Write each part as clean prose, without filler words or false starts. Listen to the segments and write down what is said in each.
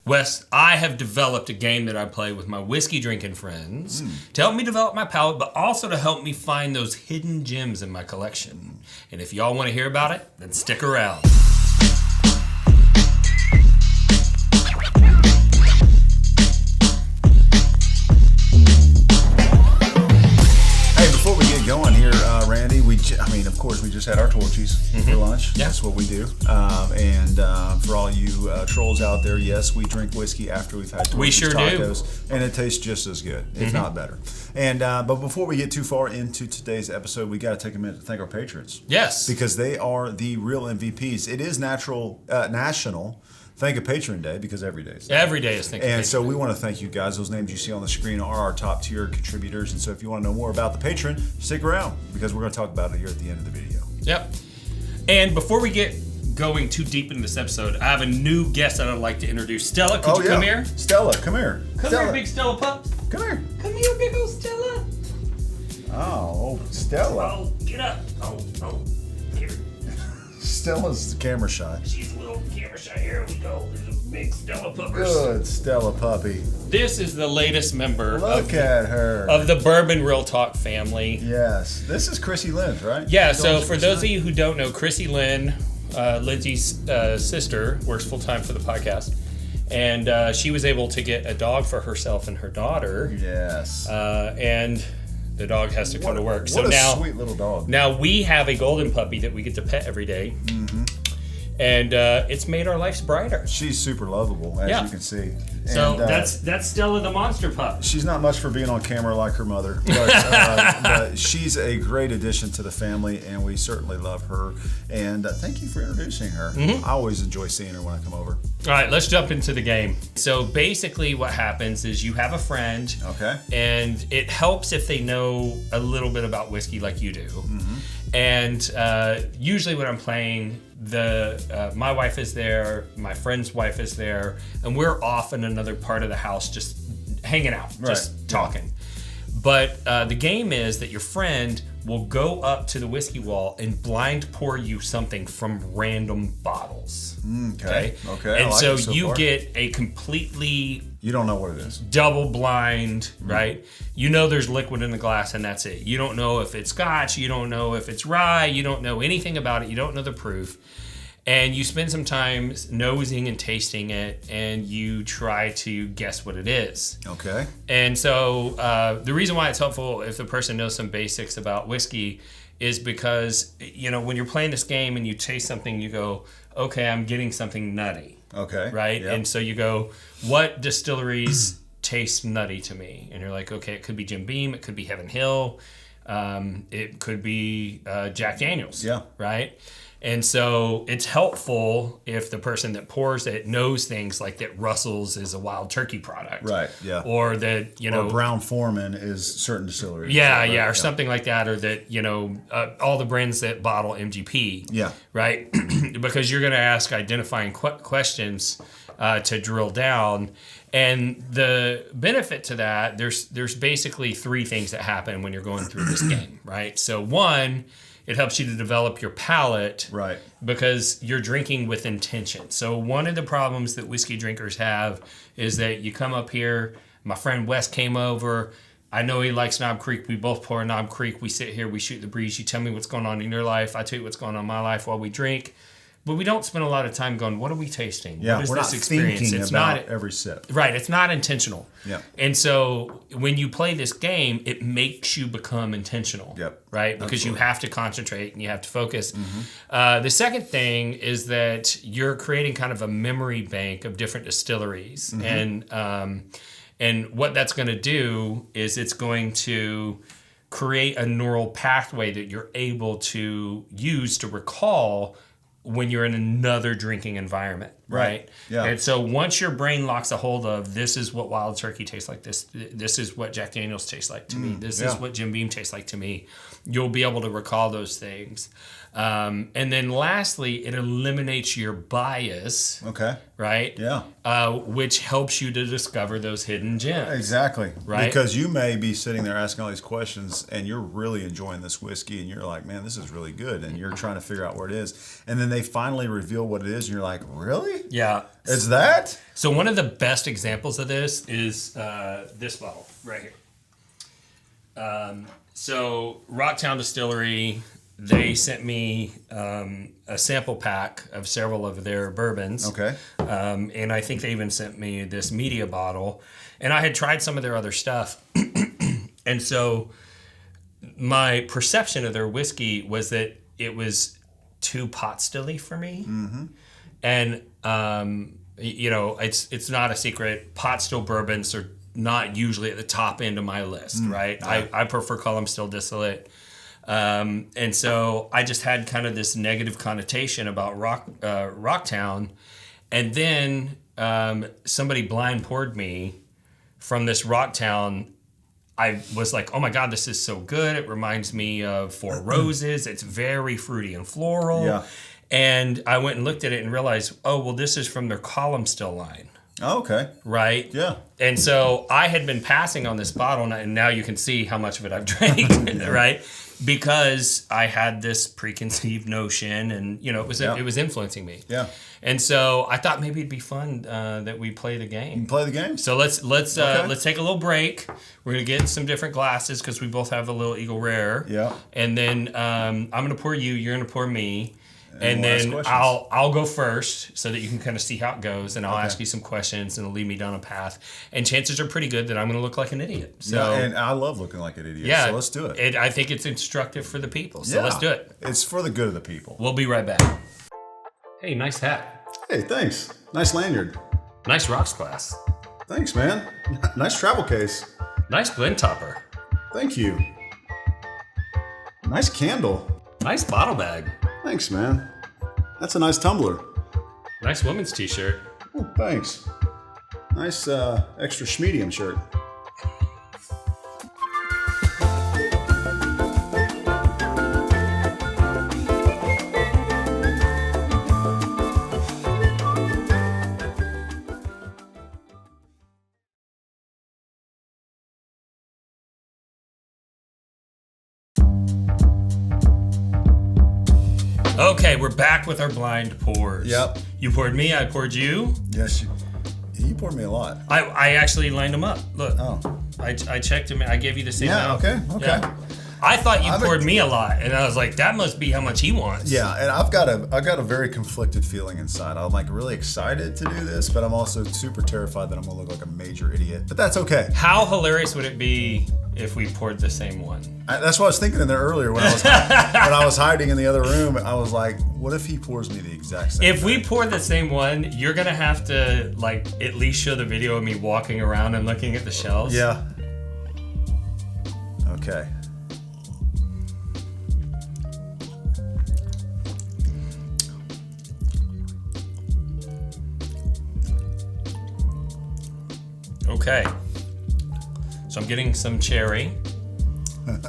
Wes, I have developed a game that I play with my whiskey drinking friends to help me develop my palate, but also to help me find those hidden gems in my collection. And if y'all want to hear about it, then stick around. Before we get going here, Randy, of course, we just had our torchies for lunch. Yeah. That's what we do. And for all you trolls out there, yes, we drink whiskey after we've had torchies, we sure tacos, do. And it tastes just as good, if not better. And but before we get too far into today's episode, we got to take a minute to thank our patrons. Yes. Because they are the real MVPs. It is National Thank a Patron Day, because every day is Every day is Thank a Patron And so we Day. want to thank you guys. Those names you see on the screen are our top tier contributors. And so if you want to know more about the patron, stick around, because we're going to talk about it here at the end of the video. Yep. And before we get going too deep into this episode, I have a new guest that I'd like to introduce. Stella, could you come here? Stella, come here. Come here, big Stella pup. Come here. Come here, big old Stella. Oh, Stella. Oh, get up. Oh, here. Stella's camera shy. She's a little camera shy. Here we go. There's a big Stella puppers. Good Stella puppy. This is the latest member Look at her. of the Bourbon Real Talk family. Yes. This is Chrissy Lynn's, right? Yeah, so for those of you who don't know, Chrissy Lynn, Lindsay's sister, works full-time for the podcast. And she was able to get a dog for herself and her daughter. Yes. And the dog has to come to work. So what a now, sweet little dog. Now we have a golden puppy that we get to pet every day. Mm-hmm. And it's made our lives brighter. She's super lovable, as you can see. So that's Stella the monster pup. She's not much for being on camera like her mother, but she's a great addition to the family, and we certainly love her. And thank you for introducing her. Mm-hmm. I always enjoy seeing her when I come over. All right, let's jump into the game. So basically what happens is you have a friend. Okay. And it helps if they know a little bit about whiskey like you do. Mm-hmm. And usually when I'm playing, my wife is there, my friend's wife is there, and we're off in another part of the house just hanging out, just talking. Yeah. But the game is that your friend will go up to the whiskey wall and blind pour you something from random bottles. Okay. And so you get a completely... You don't know what it is. Double blind, right? You know there's liquid in the glass and that's it. You don't know if it's scotch. You don't know if it's rye. You don't know anything about it. You don't know the proof. And you spend some time nosing and tasting it, and you try to guess what it is. Okay. And so the reason why it's helpful if the person knows some basics about whiskey is because, when you're playing this game and you taste something, you go, okay, I'm getting something nutty. Okay. Right? Yep. And so you go, what distilleries taste nutty to me? And you're like, okay, it could be Jim Beam, it could be Heaven Hill, it could be Jack Daniels. Yeah. Right? And so it's helpful if the person that pours it knows things like that Russell's is a wild turkey product. Right, yeah. Or that, Or Brown Foreman is certain distilleries. Yeah, or something like that. Or that, all the brands that bottle MGP. Yeah. Right? Because you're going to ask identifying questions to drill down. And the benefit to that, there's basically three things that happen when you're going through this game, right? So one, it helps you to develop your palate, right? Because you're drinking with intention. So one of the problems that whiskey drinkers have is that you come up here, my friend Wes came over, I know he likes Knob Creek, we both pour Knob Creek, we sit here, we shoot the breeze, you tell me what's going on in your life, I tell you what's going on in my life while we drink. But we don't spend a lot of time going, what are we tasting? Yeah, what is we're this not experience? thinking It's about not every sip. Right, it's not intentional. Yeah. And so when you play this game, it makes you become intentional. Yep. Right? Because Absolutely. you have to concentrate and you have to focus. Mm-hmm. The second thing is that you're creating kind of a memory bank of different distilleries. Mm-hmm. And what that's going to do is it's going to create a neural pathway that you're able to use to recall when you're in another drinking environment, right? Yeah. And so once your brain locks a hold of, this is what wild turkey tastes like, this is what Jack Daniels tastes like to me, this is what Jim Beam tastes like to me, you'll be able to recall those things. And then lastly, it eliminates your bias. Okay. Right? Yeah. Which helps you to discover those hidden gems. Exactly. Right? Because you may be sitting there asking all these questions and you're really enjoying this whiskey and you're like, man, this is really good. And you're trying to figure out where it is. And then they finally reveal what it is and you're like, really? Yeah. Is that? So one of the best examples of this is this bottle right here. So Rocktown Distillery, they sent me a sample pack of several of their bourbons. Okay. And I think they even sent me this media bottle. And I had tried some of their other stuff. And so my perception of their whiskey was that it was too pot stilly for me. Mm-hmm. And, it's not a secret. Pot still bourbons are not usually at the top end of my list, right? Yeah. I prefer column still distillate. And so I just had kind of this negative connotation about Rocktown. And then somebody blind poured me from this Rocktown. I was like, oh my God, this is so good. It reminds me of Four Roses. It's very fruity and floral. Yeah. And I went and looked at it and realized, oh, well, this is from their column still line. Oh, okay. Right? Yeah. And so I had been passing on this bottle, and now you can see how much of it I've drank, right? Because I had this preconceived notion, and it was influencing me. Yeah. And so I thought maybe it'd be fun that we play the game. You can play the game. So let's take a little break. We're gonna get some different glasses because we both have a little Eagle Rare. Yeah. And then I'm gonna pour you. You're gonna pour me. And then I'll go first so that you can kind of see how it goes, and I'll ask you some questions, and it'll lead me down a path. And chances are pretty good that I'm going to look like an idiot. So, yeah, and I love looking like an idiot. Yeah, so let's do it. I think it's instructive for the people. So let's do it. It's for the good of the people. We'll be right back. Hey, nice hat. Hey, thanks. Nice lanyard. Nice rocks glass. Thanks, man. Nice travel case. Nice blend topper. Thank you. Nice candle. Nice bottle bag. Thanks, man. That's a nice tumbler. Nice women's t-shirt. Oh, thanks. Nice extra schmedium shirt. Okay, we're back with our blind pours. Yep. You poured me, I poured you. Yes, you poured me a lot. I actually lined them up. Look. Oh. I checked them. I gave you the same amount. Okay. Yeah. I thought you poured me a lot, and I was like, that must be how much he wants. Yeah, and I've got a very conflicted feeling inside. I'm like really excited to do this, but I'm also super terrified that I'm gonna look like a major idiot. But that's okay. How hilarious would it be if we poured the same one? That's what I was thinking in there earlier when I was hiding in the other room. I was like, what if he pours me the exact same? If we pour the same one, you're gonna have to at least show the video of me walking around and looking at the shelves. Yeah. Okay. Okay, so I'm getting some cherry,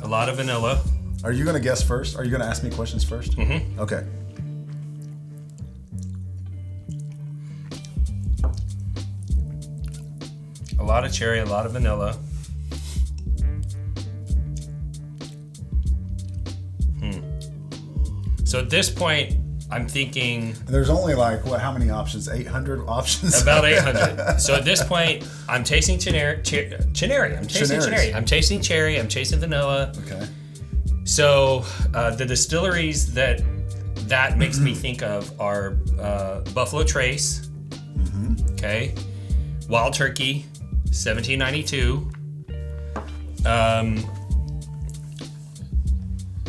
a lot of vanilla. Are you going to guess first? Are you going to ask me questions first? Mm-hmm. Okay. A lot of cherry, a lot of vanilla. So at this point, I'm thinking... There's only how many options? 800 options? About 800. So at this point, I'm tasting cherry. I'm tasting cherry. I'm tasting cherry. I'm tasting vanilla. Okay. So the distilleries that makes me think of are Buffalo Trace. Mm-hmm. Okay. Wild Turkey, 1792.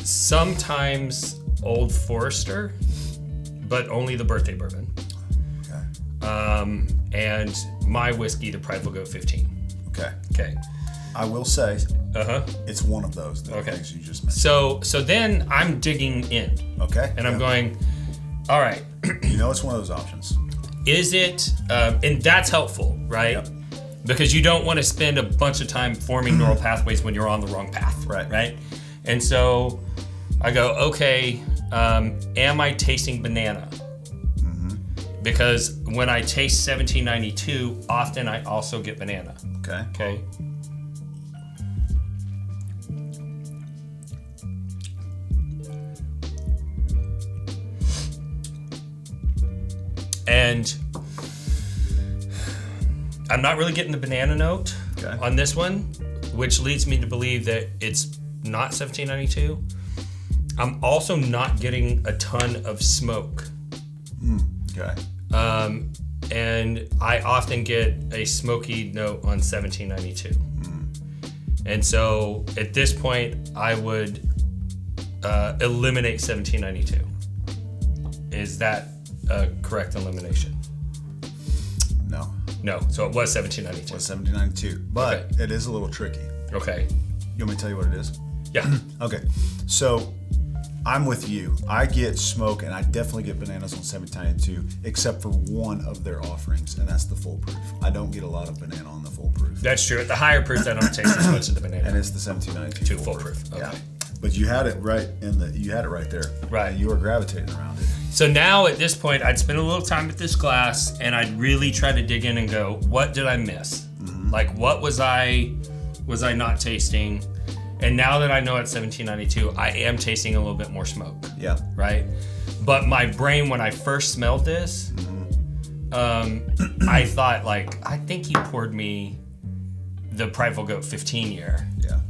Sometimes Old Forester, but only the birthday bourbon. Okay. And my whiskey, the Prideful Goat 15. Okay. Okay. I will say, it's one of those things you just mentioned. So then I'm digging in. Okay. And I'm going, all right. You know it's one of those options. Is it, and that's helpful, right? Yep. Because you don't want to spend a bunch of time forming neural pathways when you're on the wrong path. Right. Right? And so I go, okay, am I tasting banana? Because when I taste 1792, often I also get banana. Okay. And I'm not really getting the banana note on this one, which leads me to believe that it's not 1792. I'm also not getting a ton of smoke. And I often get a smoky note on 1792. And so at this point, I would eliminate 1792. Is that a correct elimination? No. So it was 1792. It was 1792, but it is a little tricky. Okay. You want me to tell you what it is? Yeah. Okay. So I'm with you. I get smoke, and I definitely get bananas on 1792, except for one of their offerings, and that's the full proof. I don't get a lot of banana on the full proof. That's true. At the higher proof, I don't taste as much of the banana. And it's the 1792 full proof. Okay. Yeah. But you had it right there. Right. And you were gravitating around it. So now at this point, I'd spend a little time with this glass, and I'd really try to dig in and go, what did I miss? Like, what was I not tasting? And now that I know it's 1792, I am tasting a little bit more smoke. Yeah. Right? But my brain, when I first smelled this, I thought, like, I think he poured me the Prideful Goat 15 year. Yeah.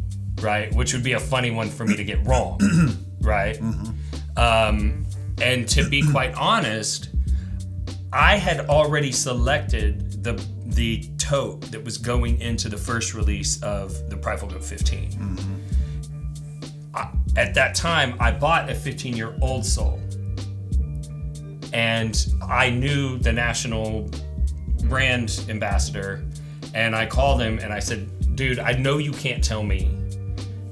Right? Which would be a funny one for me to get wrong. Right? And to be quite honest, I had already selected the tote that was going into the first release of the Prideful Goat 15. At that time, I bought a 15-year Old Soul, and I knew the national brand ambassador, and I called him and I said, dude, I know you can't tell me,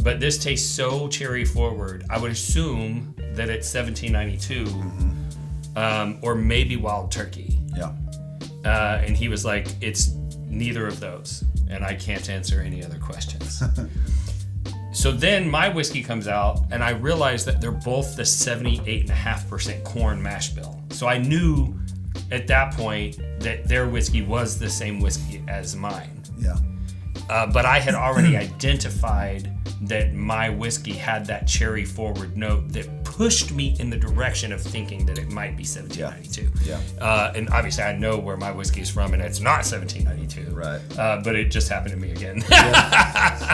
but this tastes so cherry forward. I would assume that it's 1792 or maybe Wild Turkey. Yeah. And he was like, it's neither of those, and I can't answer any other questions. So then my whiskey comes out, and I realize that they're both the 78.5% corn mash bill. So I knew at that point that their whiskey was the same whiskey as mine. Yeah. But I had already identified that my whiskey had that cherry forward note that pushed me in the direction of thinking that it might be 1792. Yeah. And obviously I know where my whiskey is from, and it's not 1792. Right. But it just happened to me again.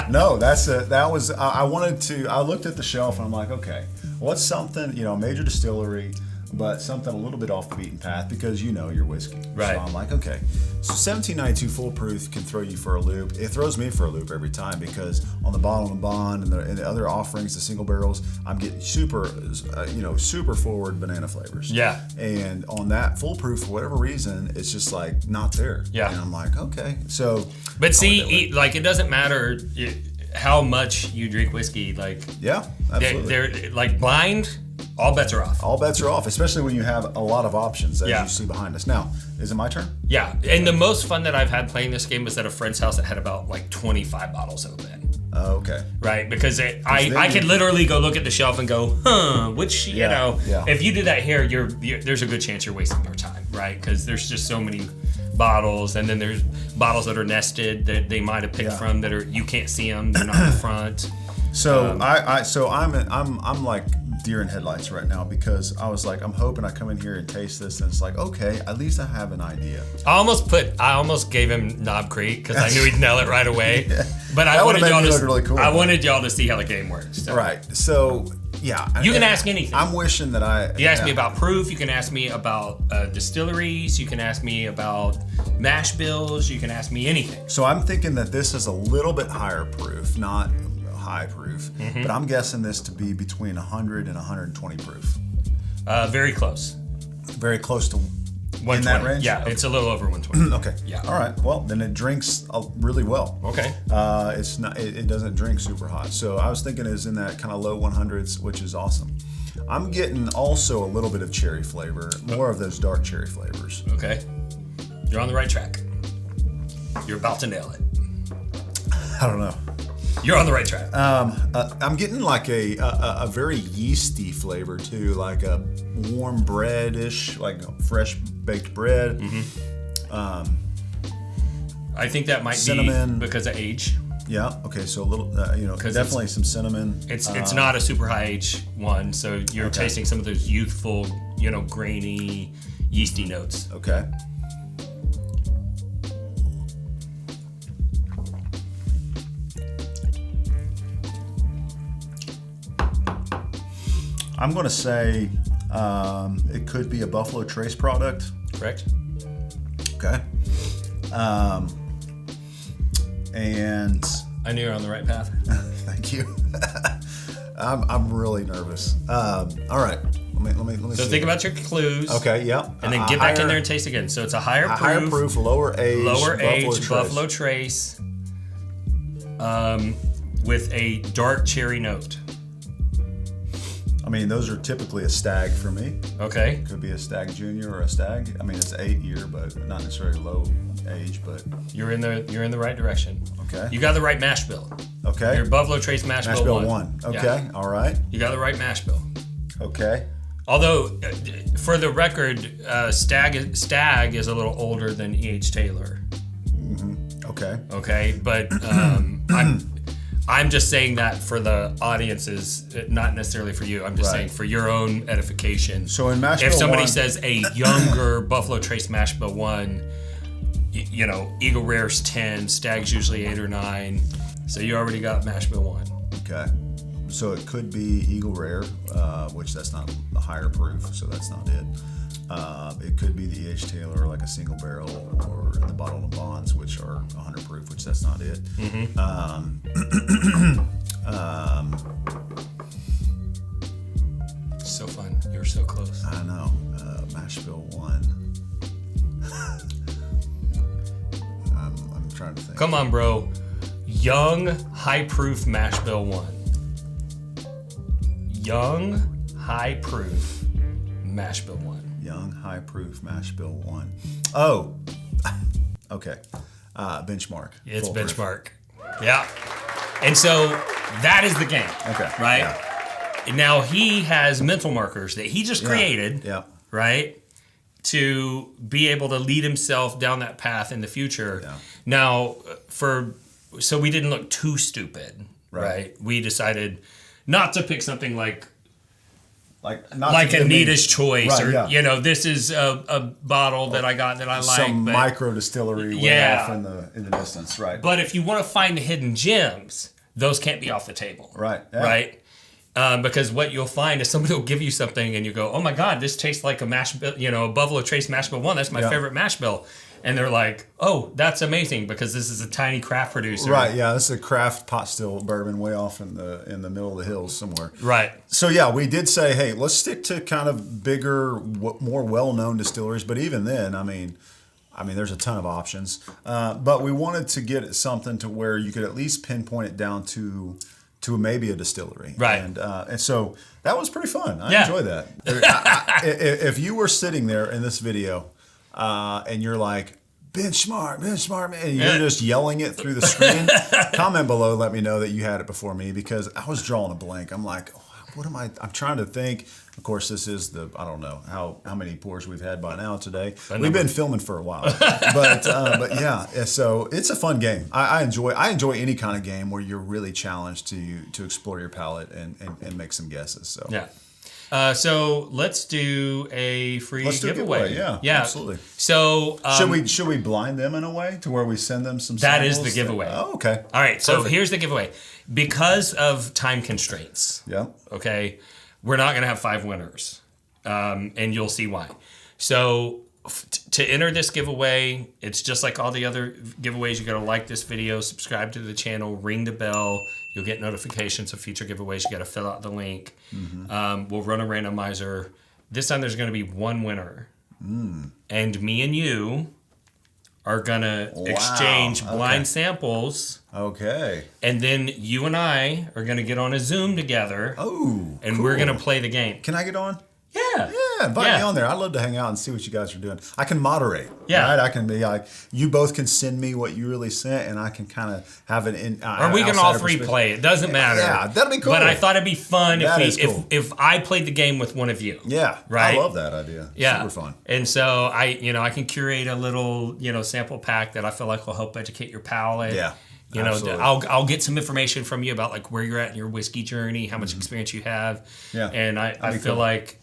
No, I looked at the shelf and I'm like, okay, what's something, major distillery, but something a little bit off the beaten path, because you know your whiskey. Right. So I'm like, okay. So 1792 full proof can throw you for a loop. It throws me for a loop every time, because on the bottle and bond and the other offerings, the single barrels, I'm getting super forward banana flavors. Yeah. And on that full proof, for whatever reason, it's just like not there. Yeah. And I'm like, okay. So. But see, it doesn't matter how much you drink whiskey. Like. Yeah, absolutely. They're like blind. All bets are off. All bets are off, especially when you have a lot of options, as you see behind us. Now, is it my turn? Yeah, and the most fun that I've had playing this game was at a friend's house that had about like 25 bottles open. Okay. Right, because I could literally go look at the shelf and go, which, if you do that here, there's a good chance you're wasting your time, right? Because there's just so many bottles, and then there's bottles that are nested that they might have picked from that you can't see them, they're not in front. So I'm like deer in headlights right now, because I was like, I'm hoping I come in here and taste this, and it's like, okay, at least I have an idea. I almost gave him Knob Creek because I knew he'd nail it right away. Yeah. But I wanted y'all to look really cool. I wanted y'all to see how the game works. So. Right. So yeah. You can ask anything. I'm wishing that You ask me about proof. You can ask me about distilleries. You can ask me about mash bills. You can ask me anything. So I'm thinking that this is a little bit higher proof, not high proof, but I'm guessing this to be between 100 and 120 proof. Very close. Very close to 120. In that range? Yeah, okay. It's a little over 120. Okay. Yeah. All right. Well, then it drinks really well. Okay. It's not. It doesn't drink super hot. So I was thinking it's in that kind of low 100s, which is awesome. I'm getting also a little bit of cherry flavor, more of those dark cherry flavors. Okay. You're on the right track. You're about to nail it. I don't know. You're on the right track. I'm getting like a very yeasty flavor too, like a warm bread-ish, like fresh baked bread. I think that might cinnamon. be because of age. Yeah. Okay. So a little, definitely some cinnamon. It's not a super high age one, so you're tasting some of those youthful, grainy, yeasty notes. Okay. I'm going to say it could be a Buffalo Trace product. Correct. Okay. And I knew you were on the right path. Thank you. I'm really nervous. All right. Let me So see. think about your clues. Okay. Yeah. And then get back in there and taste again. So it's a higher proof, lower age, Buffalo Trace, with a dark cherry note. I mean, those are typically a stag for me. Okay. Could be a stag junior or a stag. I mean, it's 8 year, but not necessarily low age. But you're in the right direction. Okay. You got the right mash bill. Okay. Your Buffalo Trace mash bill one. Okay. Yeah. All right. You got the right mash bill. Okay. Although, for the record, Stag is a little older than E.H. Taylor. Mm-hmm. Okay. Okay, but I'm just saying that for the audiences, not necessarily for you. I'm just saying for your own edification. So in mash bill if somebody 1, says a younger Buffalo Trace mash bill 1, Eagle Rare's 10, Stag's usually 8 or 9. So you already got mash bill 1. Okay. So it could be Eagle Rare, which that's not the higher proof, so that's not it. It could be the E.H. Taylor, like a single barrel, or the bottle of bonds, which are 100 proof, which that's not it. Mm-hmm. So fun. You're so close. I know. Mash bill 1. I'm trying to think. Come on, bro. Young, high proof mash bill 1. Young, high proof mash bill 1. Young, high proof mash bill 1. Oh, okay. Benchmark. It's Full proof. Benchmark. Yeah. And so that is the game. Okay. Right? Yeah. Now he has mental markers that he just created. Yeah. Right? To be able to lead himself down that path in the future. Yeah. Now, so we didn't look too stupid. Right? We decided not to pick something like Anita's Choice, right, or this is a bottle that I got that I like. Some micro distillery way off in the distance, right? But if you want to find the hidden gems, those can't be off the table, right? Yeah. Right? Because what you'll find is somebody will give you something and you go, "Oh my God, this tastes like a mash bill, a Buffalo Trace mash bill 1. That's my favorite mash bill." And they're like, "Oh, that's amazing because this is a tiny craft producer." Right, yeah, this is a craft pot still bourbon way off in the middle of the hills somewhere. Right. So yeah, we did say, hey, let's stick to kind of bigger, more well-known distilleries. But even then, I mean, there's a ton of options. But we wanted to get something to where you could at least pinpoint it down to maybe a distillery. Right. And so that was pretty fun. I enjoyed that. If you were sitting there in this video, and you're like, benchmark, man, and you're just yelling it through the screen, comment below, let me know that you had it before me, because I was drawing a blank. I'm like, what am I? I'm trying to think. Of course, this is I don't know how many pours we've had by now today. We've been filming for a while, but yeah. So it's a fun game. I enjoy any kind of game where you're really challenged to explore your palate and make some guesses. So yeah. So let's do a free giveaway. Yeah, absolutely. So should we blind them in a way to where we send them some that samples? is the giveaway. Oh, okay. All right. So here's the giveaway. Because of time constraints. Yeah. Okay. We're not going to have 5 winners, and you'll see why. So to enter this giveaway, it's just like all the other giveaways. You got to like this video, subscribe to the channel, ring the bell. You'll get notifications of future giveaways. You got to fill out the link. Mm-hmm. We'll run a randomizer. This time there's going to be 1 winner. And me and you are going to exchange blind samples. Okay. And then you and I are going to get on a Zoom together. Oh, and we're going to play the game. Can I get on? Yeah. Yeah, invite me on there. I'd love to hang out and see what you guys are doing. I can moderate. Yeah. Right? I can be like, you both can send me what you really sent, and I can kind of have it in. Or we can all three play. It doesn't matter. Yeah, that'd be cool. But I thought it'd be fun Cool. if I played the game with one of you. Yeah. Right? I love that idea. Yeah. Super fun. And so I can curate a little, sample pack that I feel like will help educate your palate. Yeah. Absolutely. I'll get some information from you about like where you're at in your whiskey journey, how much experience you have. Yeah. And I feel like,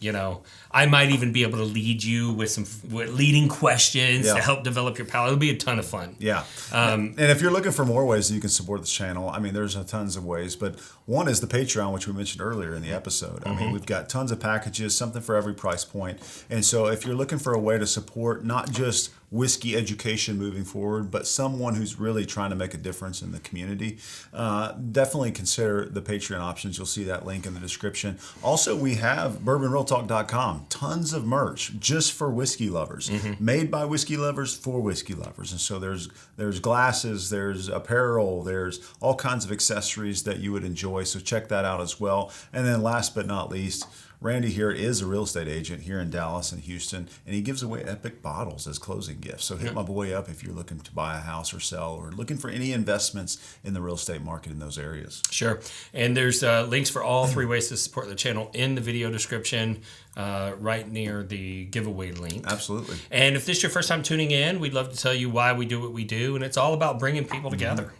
I might even be able to lead you with some leading questions to help develop your palate. It'll be a ton of fun. Yeah. And if you're looking for more ways that you can support this channel, I mean, there's tons of ways, but one is the Patreon, which we mentioned earlier in the episode. I mean, we've got tons of packages, something for every price point. And so if you're looking for a way to support not just whiskey education moving forward, but someone who's really trying to make a difference in the community, definitely consider the Patreon options. You'll see that link in the description. Also, we have bourbonrealtalk.com. Tons of merch just for whiskey lovers, made by whiskey lovers for whiskey lovers. And so there's glasses, there's apparel, there's all kinds of accessories that you would enjoy. So check that out as well. And then last but not least, Randy here is a real estate agent here in Dallas and Houston, and he gives away epic bottles as closing gifts. So hit my boy up if you're looking to buy a house or sell, or looking for any investments in the real estate market in those areas. Sure. And there's links for all three ways to support the channel in the video description, right near the giveaway link. Absolutely. And if this is your first time tuning in, we'd love to tell you why we do what we do, and it's all about bringing people together.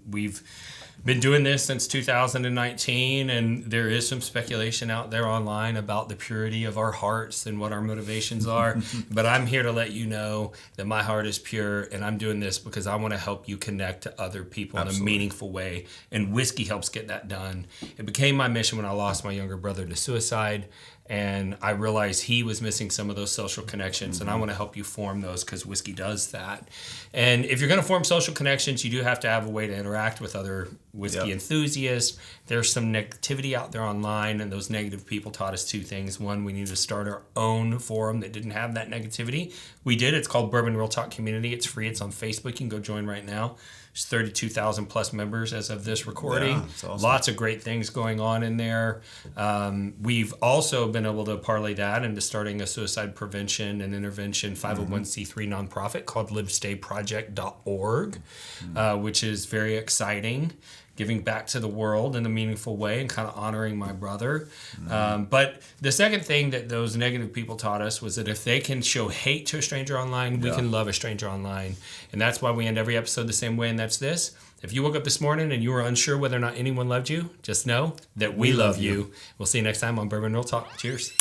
We've been doing this since 2019, and there is some speculation out there online about the purity of our hearts and what our motivations are. But I'm here to let you know that my heart is pure, and I'm doing this because I want to help you connect to other people in a meaningful way. And whiskey helps get that done. It became my mission when I lost my younger brother to suicide. And I realized he was missing some of those social connections, and I want to help you form those because whiskey does that. And if you're going to form social connections, you do have to have a way to interact with other whiskey enthusiasts. There's some negativity out there online, and those negative people taught us two things. One, we need to start our own forum that didn't have that negativity. We did. It's called Bourbon Real Talk Community. It's free. It's on Facebook. You can go join right now. There's 32,000 plus members as of this recording. Yeah, that's awesome. Lots of great things going on in there. We've also been able to parlay that into starting a suicide prevention and intervention 501c3 nonprofit called livestayproject.org, which is very exciting. Giving back to the world in a meaningful way and kind of honoring my brother. But the second thing that those negative people taught us was that if they can show hate to a stranger online, we can love a stranger online. And that's why we end every episode the same way, and that's this. If you woke up this morning and you were unsure whether or not anyone loved you, just know that we love you. We'll see you next time on Bourbon Real Talk. Cheers.